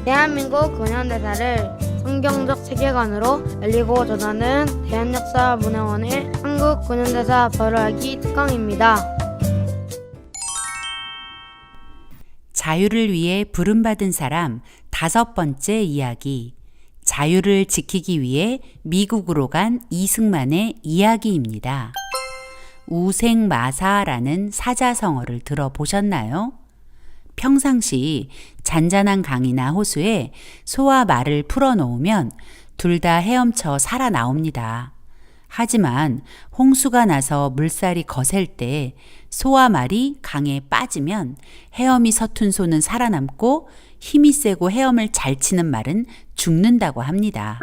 대한민국 근현대사를 성경적 세계관으로 알리고 전하는 대한역사문화원의 한국 근현대사 발효하기 특강입니다. 자유를 위해 부름받은 사람 5번째 이야기. 자유를 지키기 위해 미국으로 간 이승만의 이야기입니다. 우생마사라는 사자성어를 들어보셨나요? 평상시 잔잔한 강이나 호수에 소와 말을 풀어놓으면 둘 다 헤엄쳐 살아나옵니다. 하지만 홍수가 나서 물살이 거셀 때 소와 말이 강에 빠지면 헤엄이 서툰 소는 살아남고 힘이 세고 헤엄을 잘 치는 말은 죽는다고 합니다.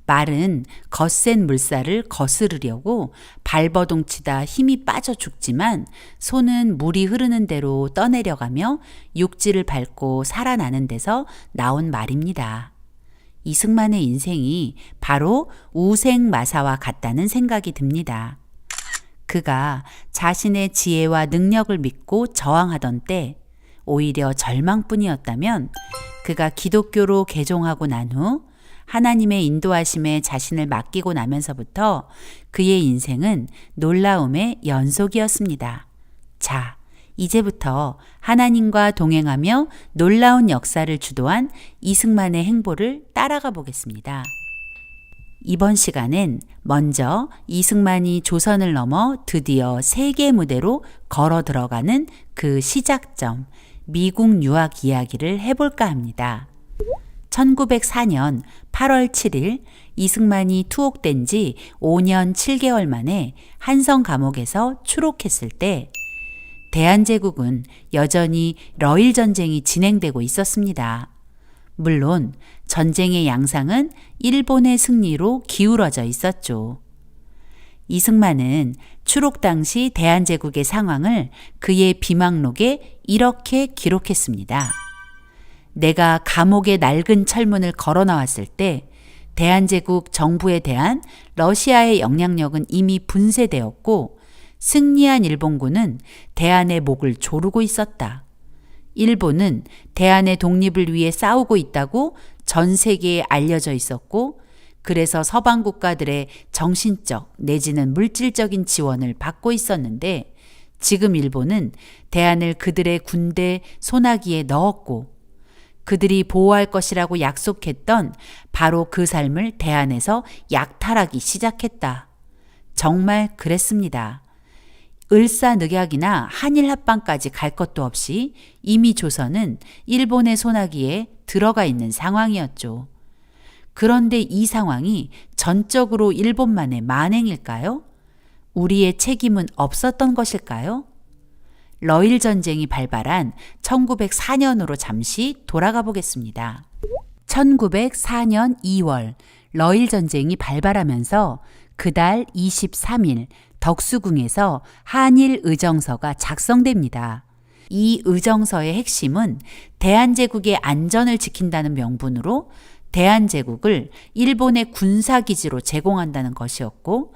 말은 거센 물살을 거스르려고 발버둥 치다 힘이 빠져 죽지만 소는 물이 흐르는 대로 떠내려가며 육지를 밟고 살아나는 데서 나온 말입니다. 이승만의 인생이 바로 우생마사와 같다는 생각이 듭니다. 그가 자신의 지혜와 능력을 믿고 저항하던 때 오히려 절망뿐이었다면 그가 기독교로 개종하고 난 후 하나님의 인도하심에 자신을 맡기고 나면서부터 그의 인생은 놀라움의 연속이었습니다. 자, 이제부터 하나님과 동행하며 놀라운 역사를 주도한 이승만의 행보를 따라가 보겠습니다. 이번 시간엔 먼저 이승만이 조선을 넘어 드디어 세계 무대로 걸어 들어가는 그 시작점, 미국 유학 이야기를 해볼까 합니다. 1904년 8월 7일 이승만이 투옥된 지 5년 7개월 만에 한성 감옥에서 추록했을 때 대한제국은 여전히 러일 전쟁이 진행되고 있었습니다. 물론 전쟁의 양상은 일본의 승리로 기울어져 있었죠. 이승만은 추록 당시 대한제국의 상황을 그의 비망록에 이렇게 기록했습니다. 내가 감옥의 낡은 철문을 걸어 나왔을 때 대한제국 정부에 대한 러시아의 영향력은 이미 분쇄되었고 승리한 일본군은 대한의 목을 조르고 있었다. 일본은 대한의 독립을 위해 싸우고 있다고 전 세계에 알려져 있었고 그래서 서방 국가들의 정신적 내지는 물질적인 지원을 받고 있었는데 지금 일본은 대한을 그들의 군대 소나기에 넣었고 그들이 보호할 것이라고 약속했던 바로 그 삶을 대한에서 약탈하기 시작했다. 정말 그랬습니다. 을사늑약이나 한일합방까지 갈 것도 없이 이미 조선은 일본의 소나기에 들어가 있는 상황이었죠. 그런데 이 상황이 전적으로 일본만의 만행일까요? 우리의 책임은 없었던 것일까요? 러일 전쟁이 발발한 1904년으로 잠시 돌아가 보겠습니다. 1904년 2월 러일 전쟁이 발발하면서 그달 23일 덕수궁에서 한일 의정서가 작성됩니다. 이 의정서의 핵심은 대한제국의 안전을 지킨다는 명분으로 대한제국을 일본의 군사기지로 제공한다는 것이었고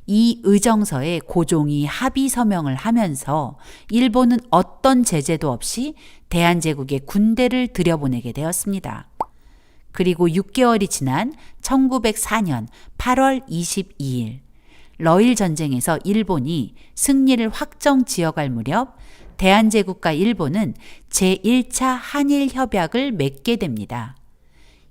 이 의정서에 고종이 합의 서명을 하면서 일본은 어떤 제재도 없이 대한제국에 군대를 들여보내게 되었습니다. 그리고 6개월이 지난 1904년 8월 22일 러일 전쟁에서 일본이 승리를 확정 지어갈 무렵 대한제국과 일본은 제1차 한일협약을 맺게 됩니다.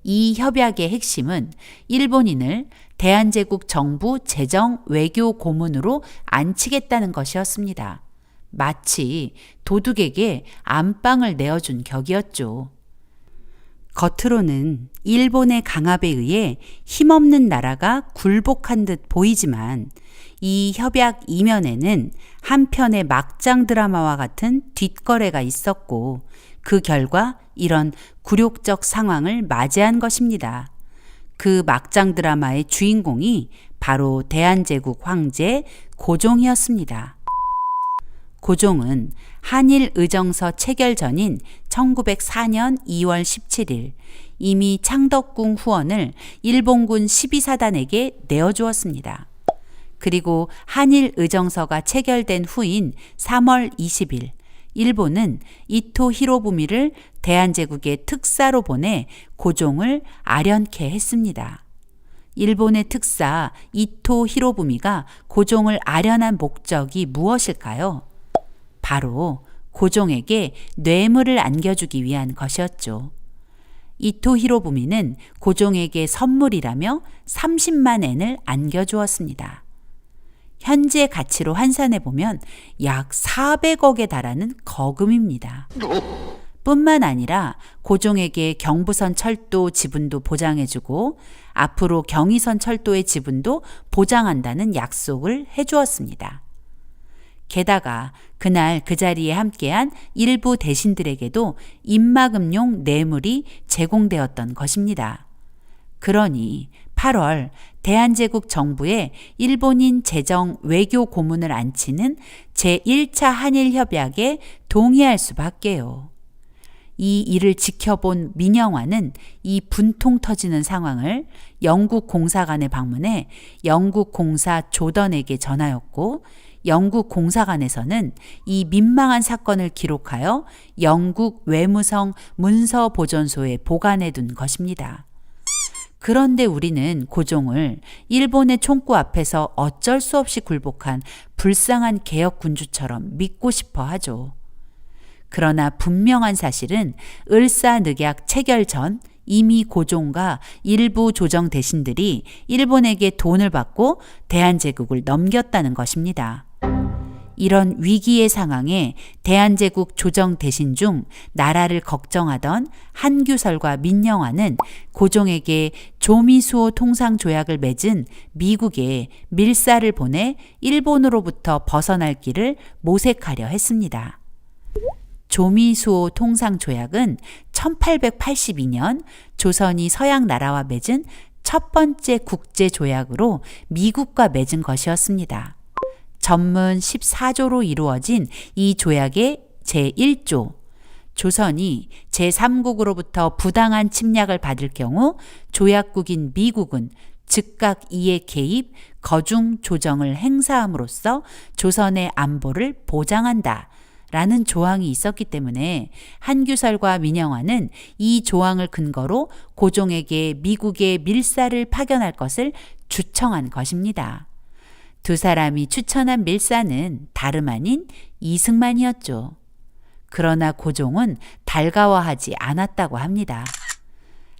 이 협약의 핵심은 일본인을 대한제국 정부 재정 외교 고문으로 안치겠다는 것이었습니다. 마치 도둑에게 안방을 내어준 격이었죠. 겉으로는 일본의 강압에 의해 힘없는 나라가 굴복한 듯 보이지만 이 협약 이면에는 한편의 막장 드라마와 같은 뒷거래가 있었고 그 결과 이런 굴욕적 상황을 맞이한 것입니다. 그 막장 드라마의 주인공이 바로 대한제국 황제 고종이었습니다. 고종은 한일 의정서 체결 전인 1904년 2월 17일 이미 창덕궁 후원을 일본군 12사단에게 내어주었습니다. 그리고 한일 의정서가 체결된 후인 3월 20일 일본은 이토 히로부미를 대한제국의 특사로 보내 고종을 아련케 했습니다. 일본의 특사 이토 히로부미가 고종을 아련한 목적이 무엇일까요? 바로 고종에게 뇌물을 안겨주기 위한 것이었죠. 이토 히로부미는 고종에게 선물이라며 30만 엔을 안겨주었습니다. 현재 가치로 환산해 보면 약 400억에 달하는 거금입니다. 뿐만 아니라 고종에게 경부선 철도 지분도 보장해주고 앞으로 경의선 철도의 지분도 보장한다는 약속을 해주었습니다. 게다가 그날 그 자리에 함께한 일부 대신들에게도 입막음용 뇌물이 제공되었던 것입니다. 그러니 8월 대한제국 정부에 일본인 재정 외교 고문을 안치는 제1차 한일협약에 동의할 수밖에요. 이 일을 지켜본 민영화는 이 분통 터지는 상황을 영국 공사관에 방문해 영국 공사 조던에게 전하였고 영국 공사관에서는 이 민망한 사건을 기록하여 영국 외무성 문서보존소에 보관해 둔 것입니다. 그런데 우리는 고종을 일본의 총구 앞에서 어쩔 수 없이 굴복한 불쌍한 개혁군주처럼 믿고 싶어 하죠. 그러나 분명한 사실은 을사늑약 체결 전 이미 고종과 일부 조정 대신들이 일본에게 돈을 받고 대한제국을 넘겼다는 것입니다. 이런 위기의 상황에 대한제국 조정 대신 중 나라를 걱정하던 한규설과 민영화는 고종에게 조미수호 통상조약을 맺은 미국에 밀사를 보내 일본으로부터 벗어날 길을 모색하려 했습니다. 조미수호 통상조약은 1882년 조선이 서양 나라와 맺은 첫 번째 국제조약으로 미국과 맺은 것이었습니다. 전문 14조로 이루어진 이 조약의 제1조, 조선이 제3국으로부터 부당한 침략을 받을 경우 조약국인 미국은 즉각 이에 개입, 거중 조정을 행사함으로써 조선의 안보를 보장한다 라는 조항이 있었기 때문에 한규설과 민영화는 이 조항을 근거로 고종에게 미국의 밀사를 파견할 것을 추청한 것입니다. 두 사람이 추천한 밀사는 다름 아닌 이승만이었죠. 그러나 고종은 달가워하지 않았다고 합니다.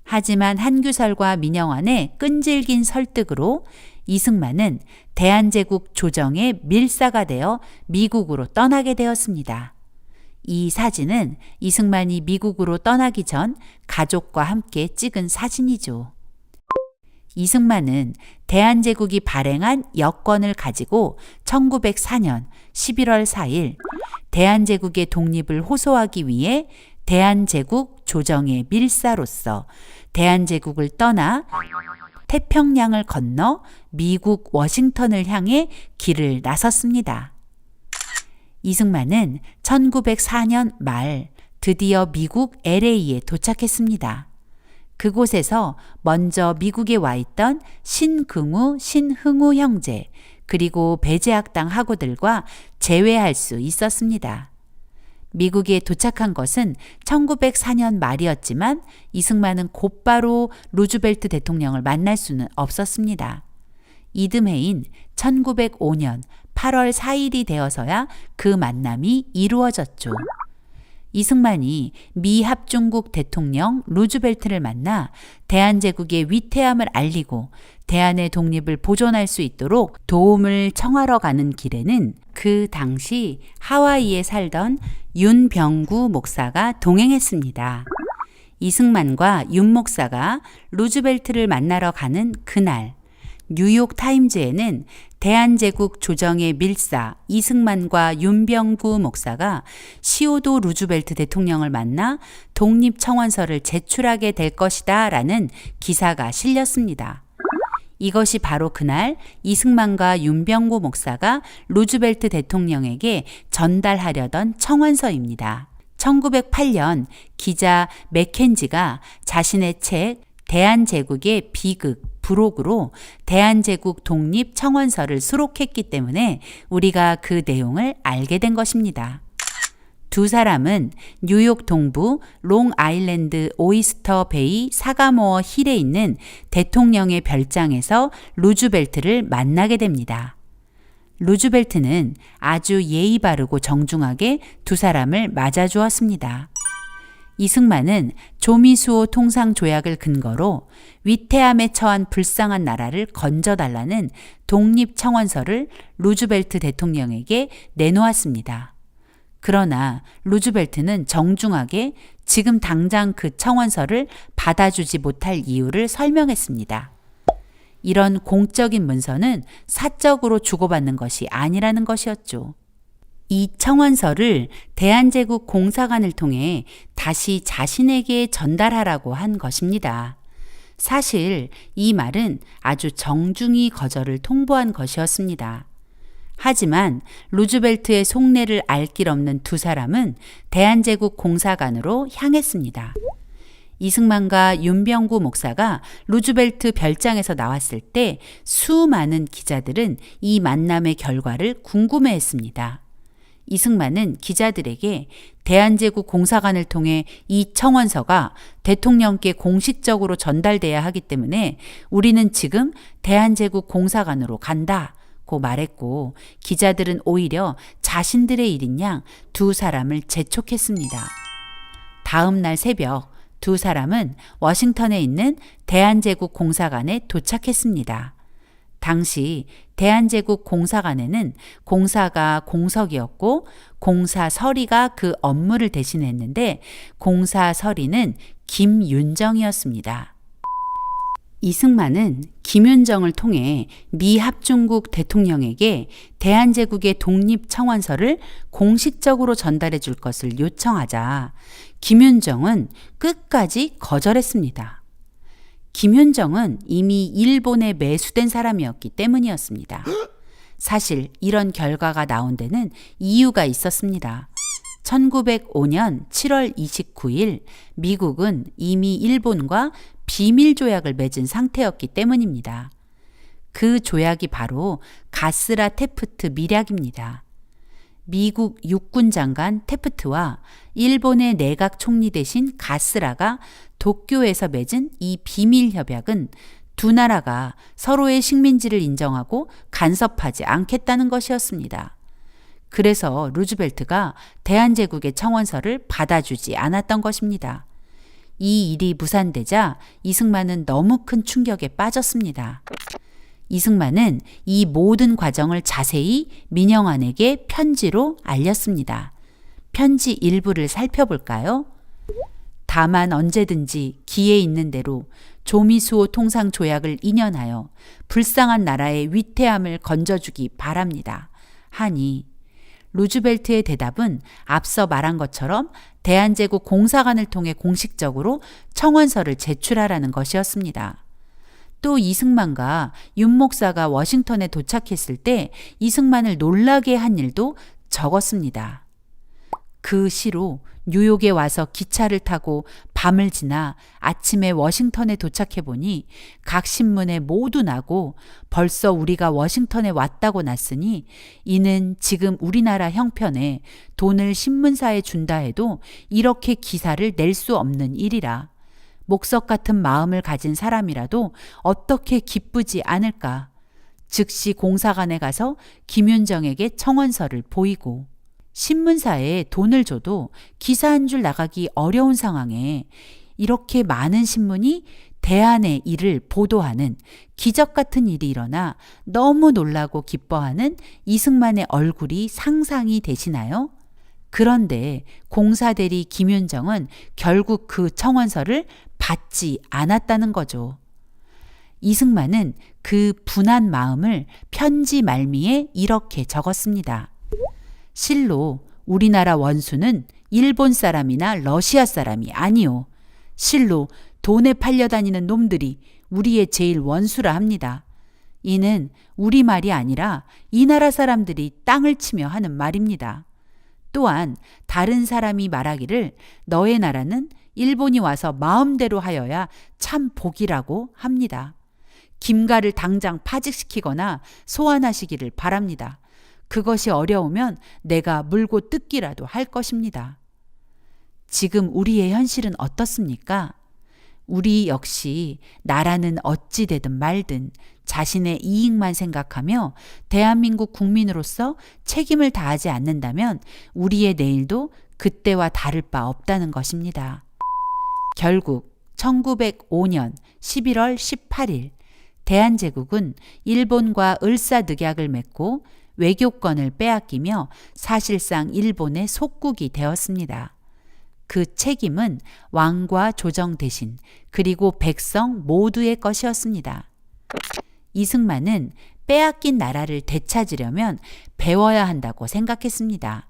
하지만 한규설과 민영환의 끈질긴 설득으로 이승만은 대한제국 조정의 밀사가 되어 미국으로 떠나게 되었습니다. 이 사진은 이승만이 미국으로 떠나기 전 가족과 함께 찍은 사진이죠. 이승만은 대한제국이 발행한 여권을 가지고 1904년 11월 4일 대한제국의 독립을 호소하기 위해 대한제국 조정의 밀사로서 대한제국을 떠나 태평양을 건너 미국 워싱턴을 향해 길을 나섰습니다. 이승만은 1904년 말 드디어 미국 LA에 도착했습니다. 그곳에서 먼저 미국에 와 있던 신긍우, 신흥우 형제 그리고 배제학당 학우들과 재회할 수 있었습니다. 미국에 도착한 것은 1904년 말이었지만 이승만은 곧바로 루즈벨트 대통령을 만날 수는 없었습니다. 이듬해인 1905년 8월 4일이 되어서야 그 만남이 이루어졌죠. 이승만이 미 합중국 대통령 루즈벨트를 만나 대한제국의 위태함을 알리고 대한의 독립을 보존할 수 있도록 도움을 청하러 가는 길에는 그 당시 하와이에 살던 윤병구 목사가 동행했습니다. 이승만과 윤 목사가 루즈벨트를 만나러 가는 그날 뉴욕 타임즈에는 대한제국 조정의 밀사 이승만과 윤병구 목사가 시오도 루즈벨트 대통령을 만나 독립청원서를 제출하게 될 것이다 라는 기사가 실렸습니다. 이것이 바로 그날 이승만과 윤병구 목사가 루즈벨트 대통령에게 전달하려던 청원서입니다. 1908년 기자 맥켄지가 자신의 책 대한제국의 비극 부록으로 대한제국 독립 청원서를 수록했기 때문에 우리가 그 내용을 알게 된 것입니다. 두 사람은 뉴욕 동부 롱아일랜드 오이스터 베이 사가모어 힐에 있는 대통령의 별장에서 루즈벨트를 만나게 됩니다. 루즈벨트는 아주 예의 바르고 정중하게 두 사람을 맞아주었습니다. 이승만은 조미수호 통상조약을 근거로 위태함에 처한 불쌍한 나라를 건져달라는 독립청원서를 루즈벨트 대통령에게 내놓았습니다. 그러나 루즈벨트는 정중하게 지금 당장 그 청원서를 받아주지 못할 이유를 설명했습니다. 이런 공적인 문서는 사적으로 주고받는 것이 아니라는 것이었죠. 이 청원서를 대한제국 공사관을 통해 다시 자신에게 전달하라고 한 것입니다. 사실 이 말은 아주 정중히 거절을 통보한 것이었습니다. 하지만 루즈벨트의 속내를 알 길 없는 두 사람은 대한제국 공사관으로 향했습니다. 이승만과 윤병구 목사가 루즈벨트 별장에서 나왔을 때 수많은 기자들은 이 만남의 결과를 궁금해했습니다. 이승만은 기자들에게 대한제국 공사관을 통해 이 청원서가 대통령께 공식적으로 전달돼야 하기 때문에 우리는 지금 대한제국 공사관으로 간다고 말했고, 기자들은 오히려 자신들의 일인 양 두 사람을 재촉했습니다. 다음 날 새벽 두 사람은 워싱턴에 있는 대한제국 공사관에 도착했습니다. 당시 대한제국 공사관에는 공사가 공석이었고 공사서리가 그 업무를 대신했는데 공사서리는 김윤정이었습니다. 이승만은 김윤정을 통해 미 합중국 대통령에게 대한제국의 독립청원서를 공식적으로 전달해 줄 것을 요청하자 김윤정은 끝까지 거절했습니다. 김윤정은 이미 일본에 매수된 사람이었기 때문이었습니다. 사실 이런 결과가 나온 데는 이유가 있었습니다. 1905년 7월 29일 미국은 이미 일본과 비밀 조약을 맺은 상태였기 때문입니다. 그 조약이 바로 가스라 테프트 밀약입니다. 미국 육군 장관 테프트와 일본의 내각 총리 대신 가스라가 도쿄에서 맺은 이 비밀 협약은 두 나라가 서로의 식민지를 인정하고 간섭하지 않겠다는 것이었습니다. 그래서 루즈벨트가 대한제국의 청원서를 받아주지 않았던 것입니다. 이 일이 무산되자 이승만은 너무 큰 충격에 빠졌습니다. 이승만은 이 모든 과정을 자세히 민영환에게 편지로 알렸습니다. 편지 일부를 살펴볼까요? 다만 언제든지 기회 있는 대로 조미수호 통상조약을 인연하여 불쌍한 나라의 위태함을 건져주기 바랍니다. 하니 루즈벨트의 대답은 앞서 말한 것처럼 대한제국 공사관을 통해 공식적으로 청원서를 제출하라는 것이었습니다. 또 이승만과 윤 목사가 워싱턴에 도착했을 때 이승만을 놀라게 한 일도 적었습니다. 그 시로 뉴욕에 와서 기차를 타고 밤을 지나 아침에 워싱턴에 도착해 보니 각 신문에 모두 나고 벌써 우리가 워싱턴에 왔다고 났으니 이는 지금 우리나라 형편에 돈을 신문사에 준다 해도 이렇게 기사를 낼 수 없는 일이라. 목석 같은 마음을 가진 사람이라도 어떻게 기쁘지 않을까. 즉시 공사관에 가서 김윤정에게 청원서를 보이고 신문사에 돈을 줘도 기사 한 줄 나가기 어려운 상황에 이렇게 많은 신문이 대한의 일을 보도하는 기적 같은 일이 일어나 너무 놀라고 기뻐하는 이승만의 얼굴이 상상이 되시나요? 그런데 공사대리 김윤정은 결국 그 청원서를 받지 않았다는 거죠. 이승만은 그 분한 마음을 편지 말미에 이렇게 적었습니다. 실로 우리나라 원수는 일본 사람이나 러시아 사람이 아니오. 실로 돈에 팔려다니는 놈들이 우리의 제일 원수라 합니다. 이는 우리 말이 아니라 이 나라 사람들이 땅을 치며 하는 말입니다. 또한 다른 사람이 말하기를 너의 나라는 일본이 와서 마음대로 하여야 참 복이라고 합니다. 김가를 당장 파직시키거나 소환하시기를 바랍니다. 그것이 어려우면 내가 물고 뜯기라도 할 것입니다. 지금 우리의 현실은 어떻습니까? 우리 역시 나라는 어찌 되든 말든 자신의 이익만 생각하며 대한민국 국민으로서 책임을 다하지 않는다면 우리의 내일도 그때와 다를 바 없다는 것입니다. 결국 1905년 11월 18일 대한제국은 일본과 을사늑약을 맺고 외교권을 빼앗기며 사실상 일본의 속국이 되었습니다. 그 책임은 왕과 조정 대신 그리고 백성 모두의 것이었습니다. 이승만은 빼앗긴 나라를 되찾으려면 배워야 한다고 생각했습니다.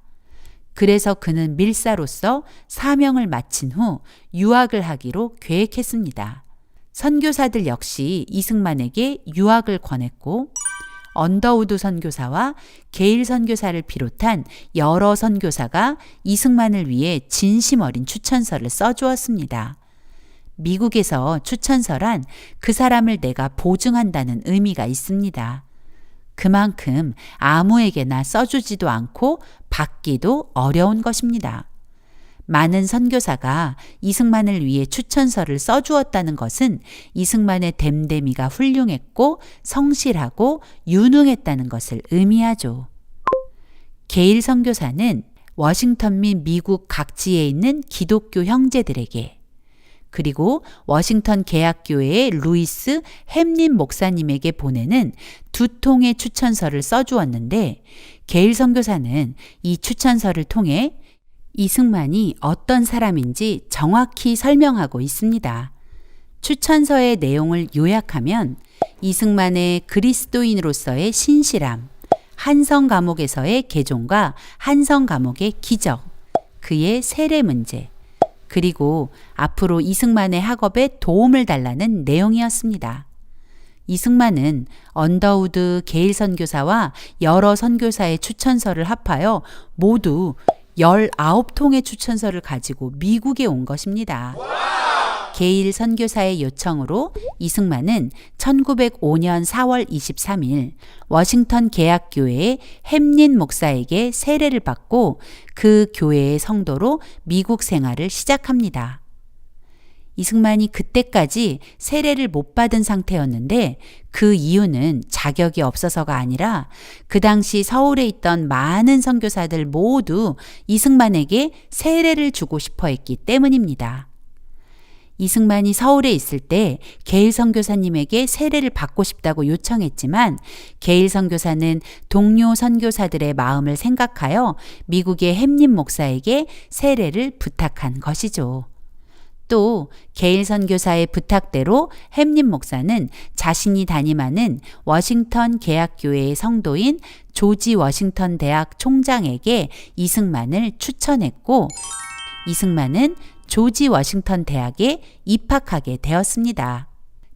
그래서 그는 밀사로서 사명을 마친 후 유학을 하기로 계획했습니다. 선교사들 역시 이승만에게 유학을 권했고 언더우드 선교사와 게일 선교사를 비롯한 여러 선교사가 이승만을 위해 진심 어린 추천서를 써주었습니다. 미국에서 추천서란 그 사람을 내가 보증한다는 의미가 있습니다. 그만큼 아무에게나 써주지도 않고 받기도 어려운 것입니다. 많은 선교사가 이승만을 위해 추천서를 써주었다는 것은 이승만의 됨됨이가 훌륭했고 성실하고 유능했다는 것을 의미하죠. 게일 선교사는 워싱턴 및 미국 각지에 있는 기독교 형제들에게 그리고 워싱턴 개학교회의 루이스 햄린 목사님에게 보내는 2통의 추천서를 써주었는데 게일 선교사는 이 추천서를 통해 이승만이 어떤 사람인지 정확히 설명하고 있습니다. 추천서의 내용을 요약하면 이승만의 그리스도인으로서의 신실함, 한성 감옥에서의 개종과 한성 감옥의 기적, 그의 세례 문제, 그리고 앞으로 이승만의 학업에 도움을 달라는 내용이었습니다. 이승만은 언더우드 게일 선교사와 여러 선교사의 추천서를 합하여 모두 19통의 추천서를 가지고 미국에 온 것입니다. 게일 선교사의 요청으로 이승만은 1905년 4월 23일 워싱턴 개학교회의 햄린 목사에게 세례를 받고 그 교회의 성도로 미국 생활을 시작합니다. 이승만이 그때까지 세례를 못 받은 상태였는데 그 이유는 자격이 없어서가 아니라 그 당시 서울에 있던 많은 선교사들 모두 이승만에게 세례를 주고 싶어 했기 때문입니다. 이승만이 서울에 있을 때 게일 선교사님에게 세례를 받고 싶다고 요청했지만 게일 선교사는 동료 선교사들의 마음을 생각하여 미국의 햄린 목사에게 세례를 부탁한 것이죠. 또 게일 선교사의 부탁대로 햄린 목사는 자신이 담임하는 워싱턴 개학교회의 성도인 조지 워싱턴 대학 총장에게 이승만을 추천했고 이승만은 조지 워싱턴 대학에 입학하게 되었습니다.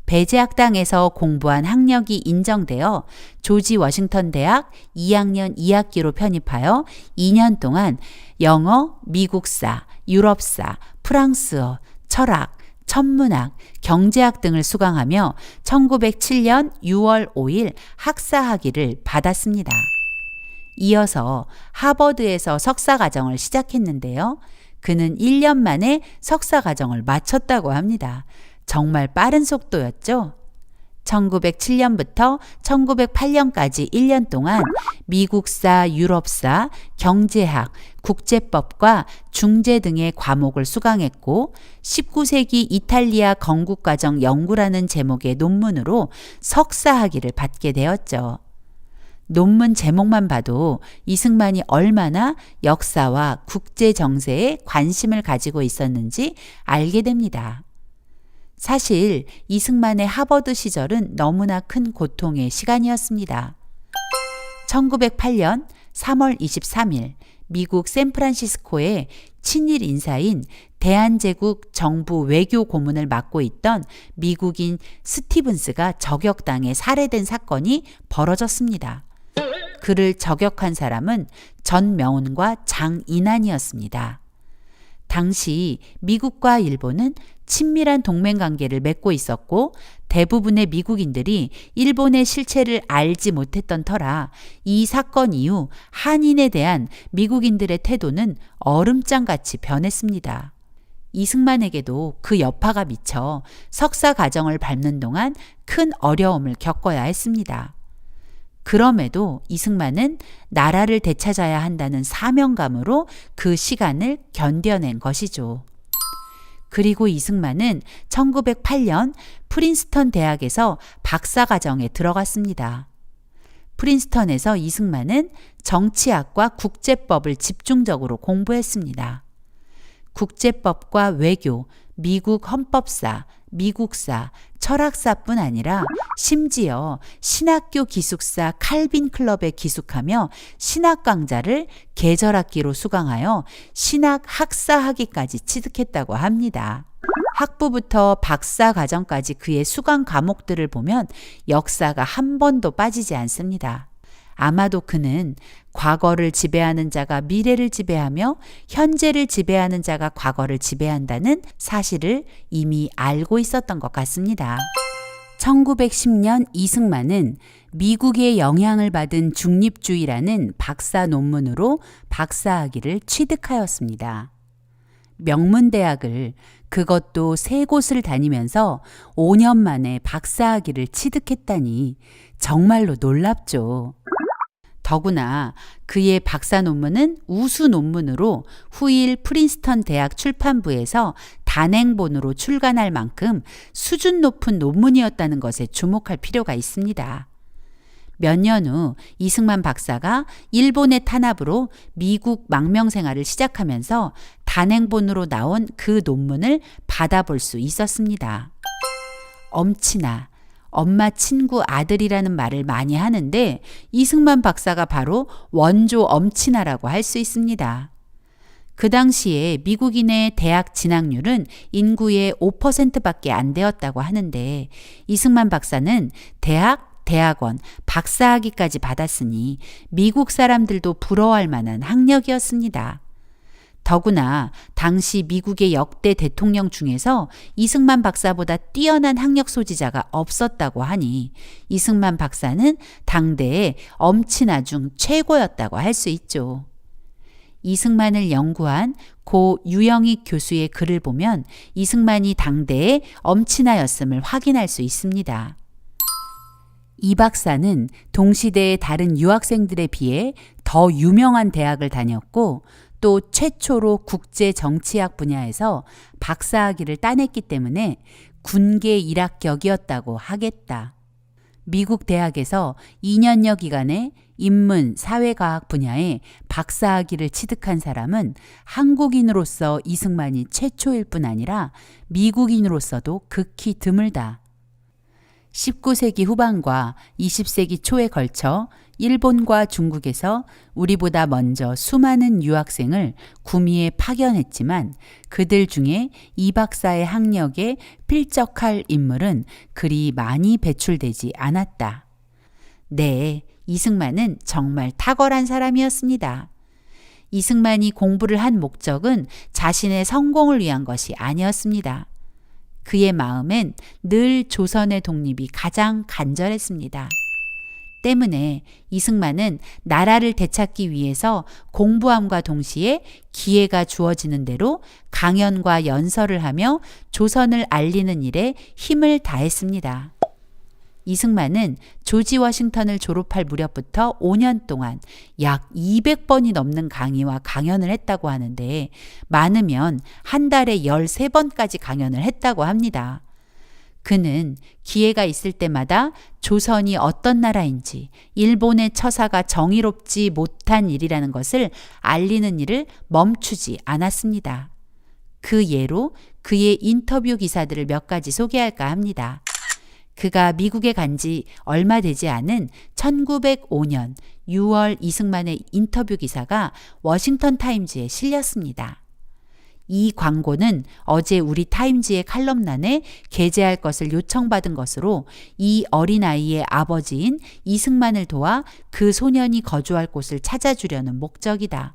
배제학당에서 공부한 학력이 인정되어 조지 워싱턴 대학 2학년 2학기로 편입하여 2년 동안 영어, 미국사, 유럽사, 프랑스어, 철학, 천문학, 경제학 등을 수강하며 1907년 6월 5일 학사학위를 받았습니다. 이어서 하버드에서 석사과정을 시작했는데요. 그는 1년 만에 석사과정을 마쳤다고 합니다. 정말 빠른 속도였죠? 1907년부터 1908년까지 1년 동안 미국사, 유럽사, 경제학, 국제법과 중재 등의 과목을 수강했고 19세기 이탈리아 건국과정 연구라는 제목의 논문으로 석사학위를 받게 되었죠. 논문 제목만 봐도 이승만이 얼마나 역사와 국제 정세에 관심을 가지고 있었는지 알게 됩니다. 사실 이승만의 하버드 시절은 너무나 큰 고통의 시간이었습니다. 1908년 3월 23일 미국 샌프란시스코의 친일 인사인 대한제국 정부 외교 고문을 맡고 있던 미국인 스티븐스가 저격당해 살해된 사건이 벌어졌습니다. 그를 저격한 사람은 전명훈과 장인환이었습니다. 당시 미국과 일본은 친밀한 동맹 관계를 맺고 있었고 대부분의 미국인들이 일본의 실체를 알지 못했던 터라 이 사건 이후 한인에 대한 미국인들의 태도는 얼음장같이 변했습니다. 이승만에게도 그 여파가 미쳐 석사 과정을 밟는 동안 큰 어려움을 겪어야 했습니다. 그럼에도 이승만은 나라를 되찾아야 한다는 사명감으로 그 시간을 견뎌낸 것이죠. 그리고 이승만은 1908년 프린스턴 대학에서 박사과정에 들어갔습니다. 프린스턴에서 이승만은 정치학과 국제법을 집중적으로 공부했습니다. 국제법과 외교, 미국 헌법사, 미국사, 철학사뿐 아니라 심지어 신학교 기숙사 칼빈 클럽에 기숙하며 신학 강좌를 계절학기로 수강하여 신학 학사 학위까지 취득했다고 합니다. 학부부터 박사 과정까지 그의 수강 과목들을 보면 역사가 한 번도 빠지지 않습니다. 아마도 그는 과거를 지배하는 자가 미래를 지배하며 현재를 지배하는 자가 과거를 지배한다는 사실을 이미 알고 있었던 것 같습니다. 1910년 이승만은 미국의 영향을 받은 중립주의라는 박사 논문으로 박사학위를 취득하였습니다. 명문대학을 그것도 3곳을 다니면서 5년 만에 박사학위를 취득했다니 정말로 놀랍죠. 더구나 그의 박사 논문은 우수 논문으로 후일 프린스턴 대학 출판부에서 단행본으로 출간할 만큼 수준 높은 논문이었다는 것에 주목할 필요가 있습니다. 몇 년 후 이승만 박사가 일본의 탄압으로 미국 망명 생활을 시작하면서 단행본으로 나온 그 논문을 받아볼 수 있었습니다. 엄친아, 엄마 친구 아들이라는 말을 많이 하는데 이승만 박사가 바로 원조 엄친아라고 할 수 있습니다. 그 당시에 미국인의 대학 진학률은 인구의 5%밖에 안 되었다고 하는데 이승만 박사는 대학원, 박사학위까지 받았으니 미국 사람들도 부러워할 만한 학력이었습니다. 더구나 당시 미국의 역대 대통령 중에서 이승만 박사보다 뛰어난 학력 소지자가 없었다고 하니 이승만 박사는 당대의 엄친아 중 최고였다고 할 수 있죠. 이승만을 연구한 고 유영익 교수의 글을 보면 이승만이 당대의 엄친아였음을 확인할 수 있습니다. 이 박사는 동시대의 다른 유학생들에 비해 더 유명한 대학을 다녔고 또 최초로 국제 정치학 분야에서 박사학위를 따냈기 때문에 군계 일학격이었다고 하겠다. 미국 대학에서 2년여 기간에 인문, 사회과학 분야에 박사학위를 취득한 사람은 한국인으로서 이승만이 최초일 뿐 아니라 미국인으로서도 극히 드물다. 19세기 후반과 20세기 초에 걸쳐 일본과 중국에서 우리보다 먼저 수많은 유학생을 구미에 파견했지만 그들 중에 이 박사의 학력에 필적할 인물은 그리 많이 배출되지 않았다. 네, 이승만은 정말 탁월한 사람이었습니다. 이승만이 공부를 한 목적은 자신의 성공을 위한 것이 아니었습니다. 그의 마음엔 늘 조선의 독립이 가장 간절했습니다. 때문에 이승만은 나라를 되찾기 위해서 공부함과 동시에 기회가 주어지는 대로 강연과 연설을 하며 조선을 알리는 일에 힘을 다했습니다. 이승만은 조지 워싱턴을 졸업할 무렵부터 5년 동안 약 200번이 넘는 강의와 강연을 했다고 하는데 많으면 한 달에 13번까지 강연을 했다고 합니다. 그는 기회가 있을 때마다 조선이 어떤 나라인지 일본의 처사가 정의롭지 못한 일이라는 것을 알리는 일을 멈추지 않았습니다. 그 예로 그의 인터뷰 기사들을 몇 가지 소개할까 합니다. 그가 미국에 간 지 얼마 되지 않은 1905년 6월 이승만의 인터뷰 기사가 워싱턴 타임즈에 실렸습니다. 이 광고는 어제 우리 타임즈의 칼럼란에 게재할 것을 요청받은 것으로 이 어린아이의 아버지인 이승만을 도와 그 소년이 거주할 곳을 찾아주려는 목적이다.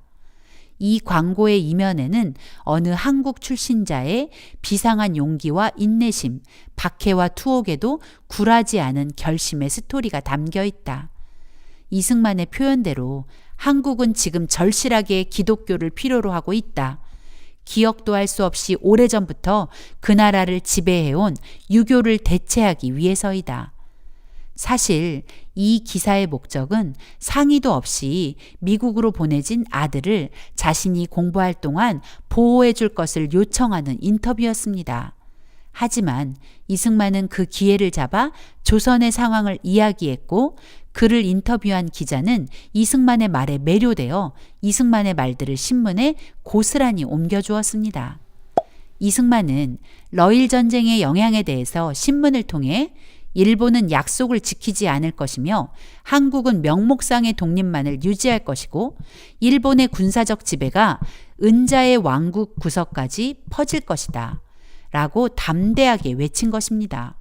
이 광고의 이면에는 어느 한국 출신자의 비상한 용기와 인내심, 박해와 투옥에도 굴하지 않은 결심의 스토리가 담겨 있다. 이승만의 표현대로 한국은 지금 절실하게 기독교를 필요로 하고 있다. 기억도 할 수 없이 오래전부터 그 나라를 지배해온 유교를 대체하기 위해서이다. 사실 이 기사의 목적은 상의도 없이 미국으로 보내진 아들을 자신이 공부할 동안 보호해 줄 것을 요청하는 인터뷰였습니다. 하지만 이승만은 그 기회를 잡아 조선의 상황을 이야기했고, 그를 인터뷰한 기자는 이승만의 말에 매료되어 이승만의 말들을 신문에 고스란히 옮겨주었습니다. 이승만은 러일 전쟁의 영향에 대해서 신문을 통해 일본은 약속을 지키지 않을 것이며 한국은 명목상의 독립만을 유지할 것이고 일본의 군사적 지배가 은자의 왕국 구석까지 퍼질 것이다 라고 담대하게 외친 것입니다.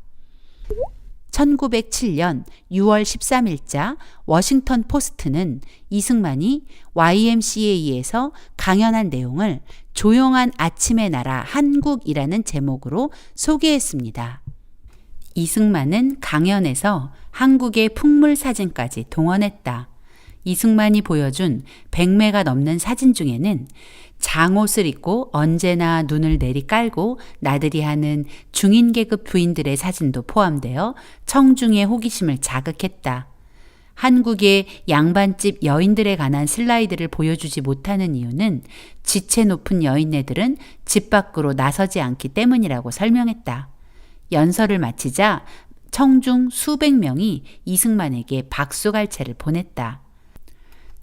1907년 6월 13일자 워싱턴 포스트는 이승만이 YMCA에서 강연한 내용을 조용한 아침의 나라 한국이라는 제목으로 소개했습니다. 이승만은 강연에서 한국의 풍물 사진까지 동원했다. 이승만이 보여준 100매가 넘는 사진 중에는 장옷을 입고 언제나 눈을 내리깔고 나들이 하는 중인 계급 부인들의 사진도 포함되어 청중의 호기심을 자극했다. 한국의 양반집 여인들에 관한 슬라이드를 보여주지 못하는 이유는 지체 높은 여인네들은 집 밖으로 나서지 않기 때문이라고 설명했다. 연설을 마치자 청중 수백 명이 이승만에게 박수갈채를 보냈다.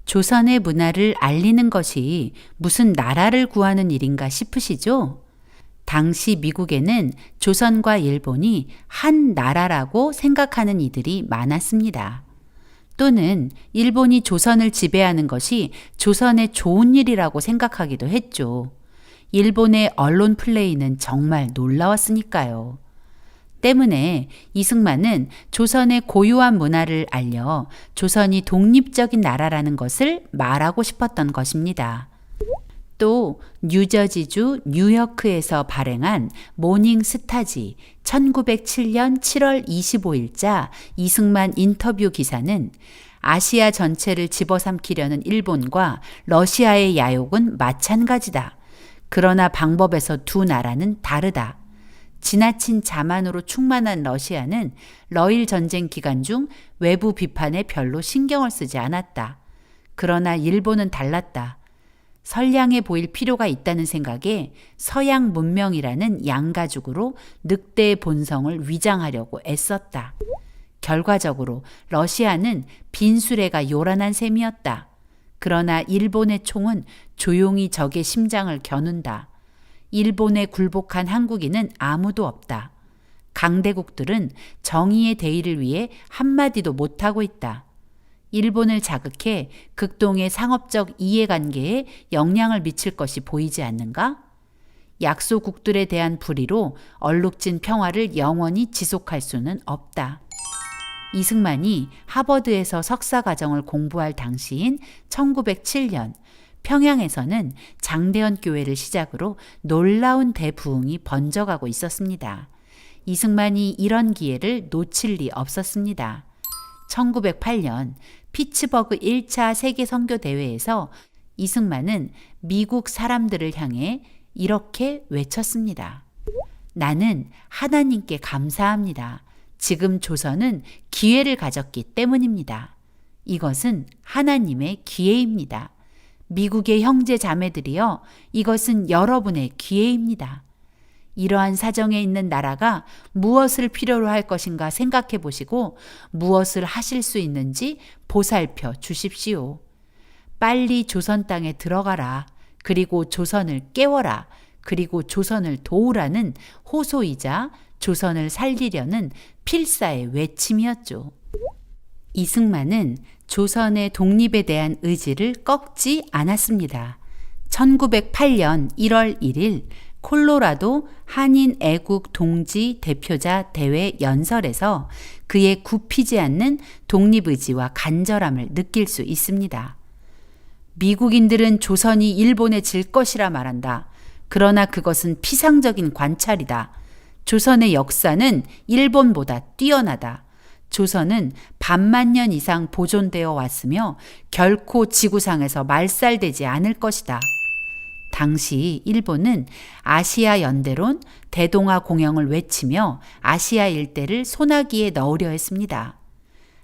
조선의 문화를 알리는 것이 무슨 나라를 구하는 일인가 싶으시죠? 당시 미국에는 조선과 일본이 한 나라라고 생각하는 이들이 많았습니다. 또는 일본이 조선을 지배하는 것이 조선의 좋은 일이라고 생각하기도 했죠. 일본의 언론 플레이는 정말 놀라웠으니까요. 때문에 이승만은 조선의 고유한 문화를 알려 조선이 독립적인 나라라는 것을 말하고 싶었던 것입니다. 또 뉴저지주 뉴여크에서 발행한 모닝 스타지 1907년 7월 25일자 이승만 인터뷰 기사는 아시아 전체를 집어삼키려는 일본과 러시아의 야욕은 마찬가지다. 그러나 방법에서 두 나라는 다르다. 지나친 자만으로 충만한 러시아는 러일 전쟁 기간 중 외부 비판에 별로 신경을 쓰지 않았다. 그러나 일본은 달랐다. 선량해 보일 필요가 있다는 생각에 서양 문명이라는 양가죽으로 늑대의 본성을 위장하려고 애썼다. 결과적으로 러시아는 빈수레가 요란한 셈이었다. 그러나 일본의 총은 조용히 적의 심장을 겨눈다. 일본에 굴복한 한국인은 아무도 없다. 강대국들은 정의의 대의를 위해 한마디도 못하고 있다. 일본을 자극해 극동의 상업적 이해관계에 영향을 미칠 것이 보이지 않는가? 약소국들에 대한 불의로 얼룩진 평화를 영원히 지속할 수는 없다. 이승만이 하버드에서 석사과정을 공부할 당시인 1907년 평양에서는 장대현 교회를 시작으로 놀라운 대부흥이 번져가고 있었습니다. 이승만이 이런 기회를 놓칠 리 없었습니다. 1908년 피츠버그 1차 세계 선교 대회에서 이승만은 미국 사람들을 향해 이렇게 외쳤습니다. 나는 하나님께 감사합니다. 지금 조선은 기회를 가졌기 때문입니다. 이것은 하나님의 기회입니다. 미국의 형제 자매들이여, 이것은 여러분의 기회입니다. 이러한 사정에 있는 나라가 무엇을 필요로 할 것인가 생각해 보시고 무엇을 하실 수 있는지 보살펴 주십시오. 빨리 조선 땅에 들어가라. 그리고 조선을 깨워라. 그리고 조선을 도우라는 호소이자 조선을 살리려는 필사의 외침이었죠. 이승만은 조선의 독립에 대한 의지를 꺾지 않았습니다. 1908년 1월 1일 콜로라도 한인 애국 동지 대표자 대회 연설에서 그의 굽히지 않는 독립의지와 간절함을 느낄 수 있습니다. 미국인들은 조선이 일본에 질 것이라 말한다. 그러나 그것은 피상적인 관찰이다. 조선의 역사는 일본보다 뛰어나다. 조선은 반만 년 이상 보존되어 왔으며 결코 지구상에서 말살되지 않을 것이다. 당시 일본은 아시아 연대론, 대동아 공영을 외치며 아시아 일대를 소나기에 넣으려 했습니다.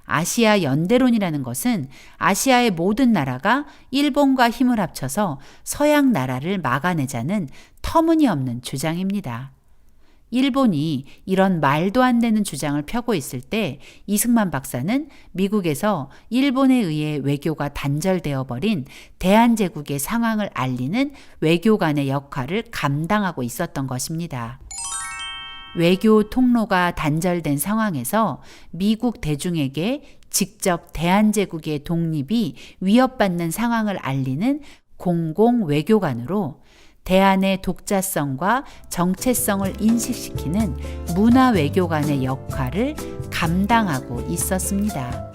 아시아 연대론이라는 것은 아시아의 모든 나라가 일본과 힘을 합쳐서 서양 나라를 막아내자는 터무니없는 주장입니다. 일본이 이런 말도 안 되는 주장을 펴고 있을 때 이승만 박사는 미국에서 일본에 의해 외교가 단절되어 버린 대한제국의 상황을 알리는 외교관의 역할을 감당하고 있었던 것입니다. 외교 통로가 단절된 상황에서 미국 대중에게 직접 대한제국의 독립이 위협받는 상황을 알리는 공공외교관으로 대한의 독자성과 정체성을 인식시키는 문화외교관의 역할을 감당하고 있었습니다.